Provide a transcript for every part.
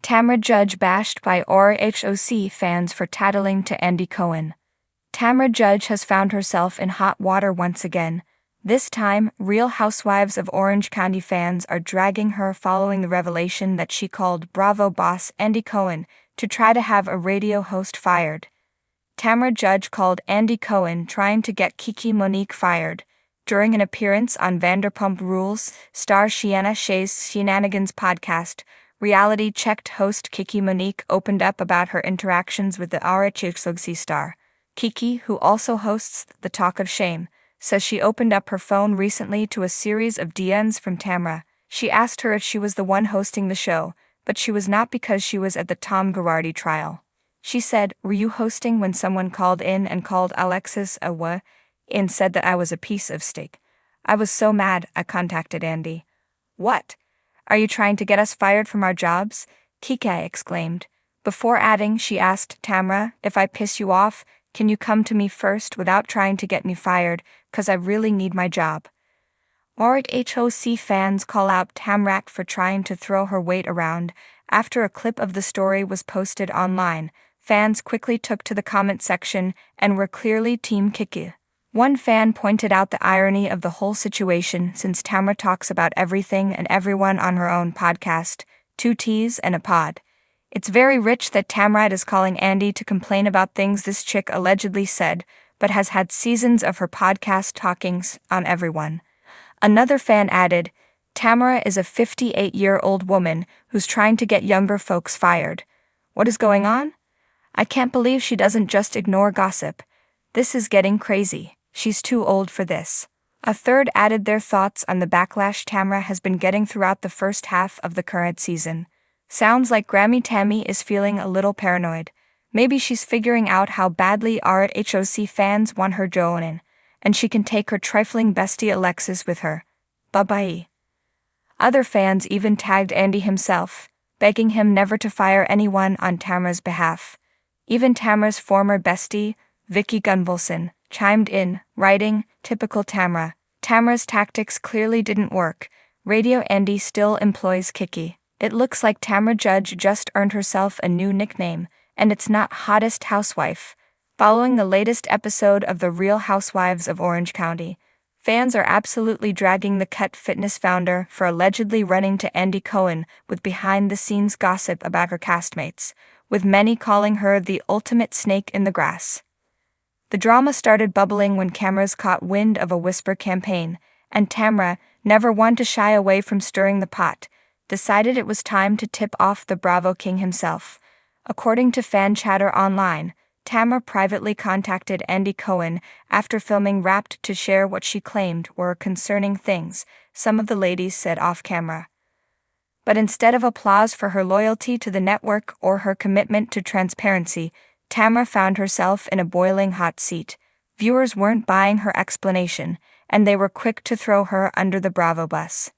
Tamra Judge bashed by RHOC fans for tattling to Andy Cohen. Tamra Judge has found herself in hot water once again. This time, Real Housewives of Orange County fans are dragging her following the revelation that she called Bravo boss Andy Cohen to try to have a radio host fired. Tamra Judge called Andy Cohen trying to get Kiki Monique fired. During an appearance on Vanderpump Rules star Shiana Shay's Shenanigans podcast, reality checked host Kiki Monique opened up about her interactions with the RHOC star. Kiki, who also hosts The Talk of Shame, says she opened up her phone recently to a series of DMs from Tamra. She asked her if she was the one hosting the show, but she was not because she was at the Tom Girardi trial. She said, "Were you hosting when someone called in and called Alexis a what? And said that I was a piece of steak? I was so mad, I contacted Andy." "What? Are you trying to get us fired from our jobs?" Kiki exclaimed. Before adding, she asked Tamra, "If I piss you off, can you come to me first without trying to get me fired, 'cause I really need my job." RHOC fans call out Tamra for trying to throw her weight around. After a clip of the story was posted online, fans quickly took to the comment section and were clearly Team Kiki. One fan pointed out the irony of the whole situation since Tamra talks about everything and everyone on her own podcast, 2 T's and a Pod. "It's very rich that Tamra is calling Andy to complain about things this chick allegedly said, but has had seasons of her podcast talkings on everyone." Another fan added, "Tamra is a 58-year-old woman who's trying to get younger folks fired. What is going on? I can't believe she doesn't just ignore gossip. This is getting crazy. She's too old for this." A third added their thoughts on the backlash Tamra has been getting throughout the first half of the current season. "Sounds like Grammy Tammy is feeling a little paranoid. Maybe she's figuring out how badly RHOC fans want her joining, and she can take her trifling bestie Alexis with her. Bye-bye." Other fans even tagged Andy himself, begging him never to fire anyone on Tamra's behalf. Even Tamra's former bestie, Vicky Gunvalson, chimed in, writing, "Typical Tamra. Tamra's tactics clearly didn't work. Radio Andy still employs Kiki. It looks like Tamra Judge just earned herself a new nickname, and it's not Hottest Housewife." Following the latest episode of The Real Housewives of Orange County, fans are absolutely dragging the Cut Fitness founder for allegedly running to Andy Cohen with behind-the-scenes gossip about her castmates, with many calling her the ultimate snake in the grass. The drama started bubbling when cameras caught wind of a whisper campaign, and Tamra, never one to shy away from stirring the pot, decided it was time to tip off the Bravo King himself. According to fan chatter online, Tamra privately contacted Andy Cohen after filming Wrapped to share what she claimed were concerning things some of the ladies said off-camera. But instead of applause for her loyalty to the network or her commitment to transparency, Tamra found herself in a boiling hot seat. Viewers weren't buying her explanation, and they were quick to throw her under the Bravo bus.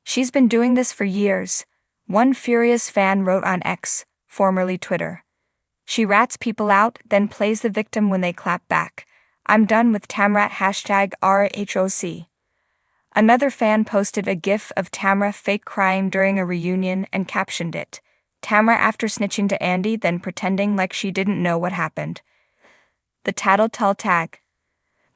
"She's been doing this for years," one furious fan wrote on X, formerly Twitter. "She rats people out, then plays the victim when they clap back. I'm done with Tamra #RHOC." Another fan posted a gif of Tamra fake crying during a reunion and captioned it, "Tamra after snitching to Andy then pretending like she didn't know what happened." The tattletale tag.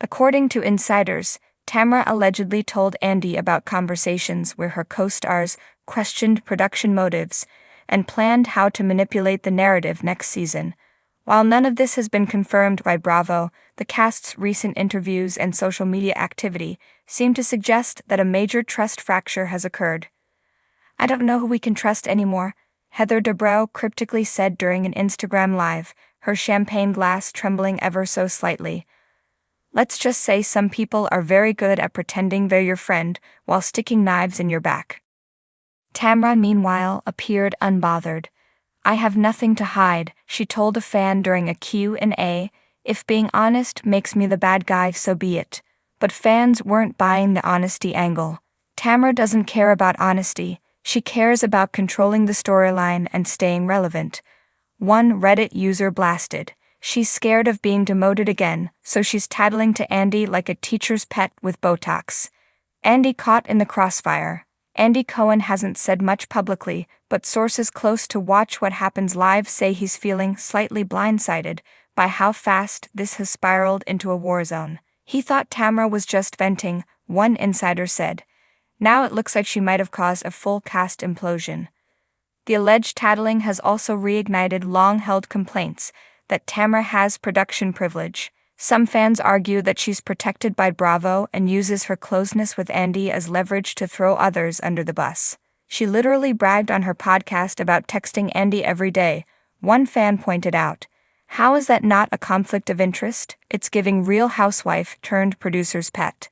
According to insiders, Tamra allegedly told Andy about conversations where her co-stars questioned production motives and planned how to manipulate the narrative next season. While none of this has been confirmed by Bravo, the cast's recent interviews and social media activity seem to suggest that a major trust fracture has occurred. "I don't know who we can trust anymore," Heather Dubrow cryptically said during an Instagram Live, her champagne glass trembling ever so slightly. "Let's just say some people are very good at pretending they're your friend while sticking knives in your back." Tamra, meanwhile, appeared unbothered. "I have nothing to hide," she told a fan during a Q&A. "If being honest makes me the bad guy, so be it." But fans weren't buying the honesty angle. Tamra doesn't care about honesty. She cares about controlling the storyline and staying relevant. One Reddit user blasted, "She's scared of being demoted again, so she's tattling to Andy like a teacher's pet with Botox." Andy caught in the crossfire. Andy Cohen hasn't said much publicly, but sources close to Watch What Happens Live say he's feeling slightly blindsided by how fast this has spiraled into a war zone. He thought Tamra was just venting, one insider said. Now it looks like she might have caused a full cast implosion. The alleged tattling has also reignited long-held complaints that Tamra has production privilege. Some fans argue that she's protected by Bravo and uses her closeness with Andy as leverage to throw others under the bus. She literally bragged on her podcast about texting Andy every day, one fan pointed out. How is that not a conflict of interest? It's giving Real Housewife turned producer's pet.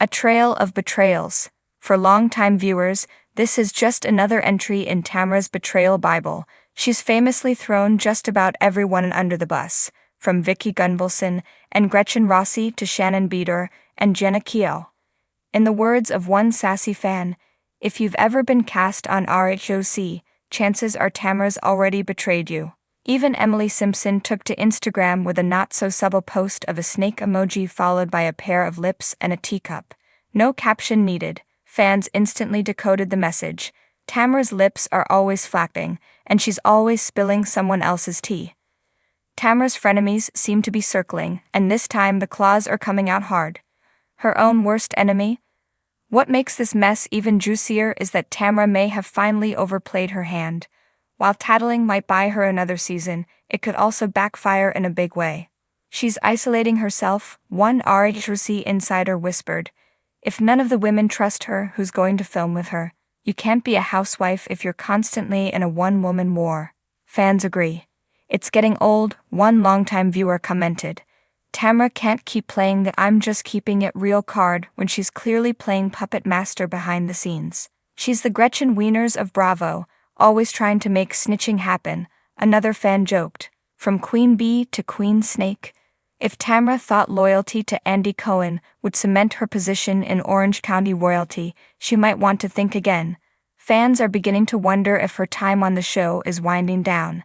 A trail of betrayals. For longtime viewers, this is just another entry in Tamra's betrayal Bible. She's famously thrown just about everyone under the bus, from Vicky Gunvalson and Gretchen Rossi to Shannon Beater and Jenna Keogh. In the words of one sassy fan, if you've ever been cast on RHOC, chances are Tamra's already betrayed you. Even Emily Simpson took to Instagram with a not-so-subtle post of a snake emoji followed by a pair of lips and a teacup. No caption needed. Fans instantly decoded the message. Tamra's lips are always flapping, and she's always spilling someone else's tea. Tamra's frenemies seem to be circling, and this time the claws are coming out hard. Her own worst enemy? What makes this mess even juicier is that Tamra may have finally overplayed her hand. While tattling might buy her another season, it could also backfire in a big way. She's isolating herself, one RHOC insider whispered. If none of the women trust her, who's going to film with her? You can't be a housewife if you're constantly in a one-woman war. Fans agree. It's getting old, one longtime viewer commented. Tamra can't keep playing the I'm just keeping it real card when she's clearly playing puppet master behind the scenes. She's the Gretchen Wieners of Bravo, always trying to make snitching happen, another fan joked. From Queen Bee to Queen Snake. If Tamra thought loyalty to Andy Cohen would cement her position in Orange County royalty, she might want to think again. Fans are beginning to wonder if her time on the show is winding down,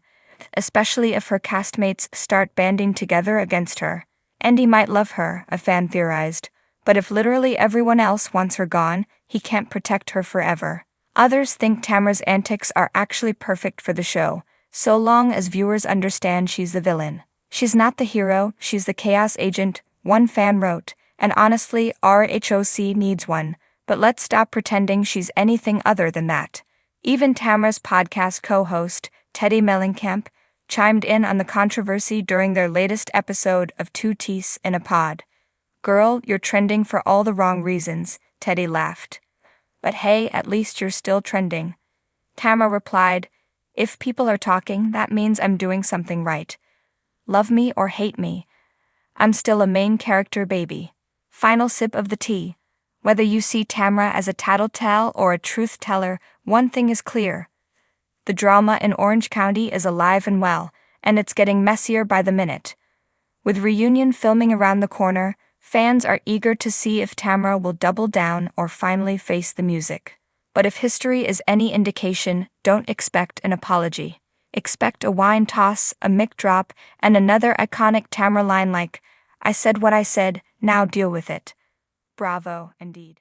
especially if her castmates start banding together against her. Andy might love her, a fan theorized, but if literally everyone else wants her gone, he can't protect her forever. Others think Tamra's antics are actually perfect for the show, so long as viewers understand she's the villain. She's not the hero, she's the chaos agent, one fan wrote, and honestly, RHOC needs one, but let's stop pretending she's anything other than that. Even Tamra's podcast co-host, Teddy Mellencamp, chimed in on the controversy during their latest episode of Two Teas in a Pod. Girl, you're trending for all the wrong reasons, Teddy laughed. But hey, at least you're still trending. Tamra replied, if people are talking, that means I'm doing something right. Love me or hate me, I'm still a main character baby. Final sip of the tea. Whether you see Tamra as a tattletale or a truth teller, one thing is clear. The drama in Orange County is alive and well, and it's getting messier by the minute. With reunion filming around the corner, fans are eager to see if Tamra will double down or finally face the music. But if history is any indication, don't expect an apology. Expect a wine toss, a mic drop, and another iconic Tamra line like, I said what I said, now deal with it. Bravo, indeed.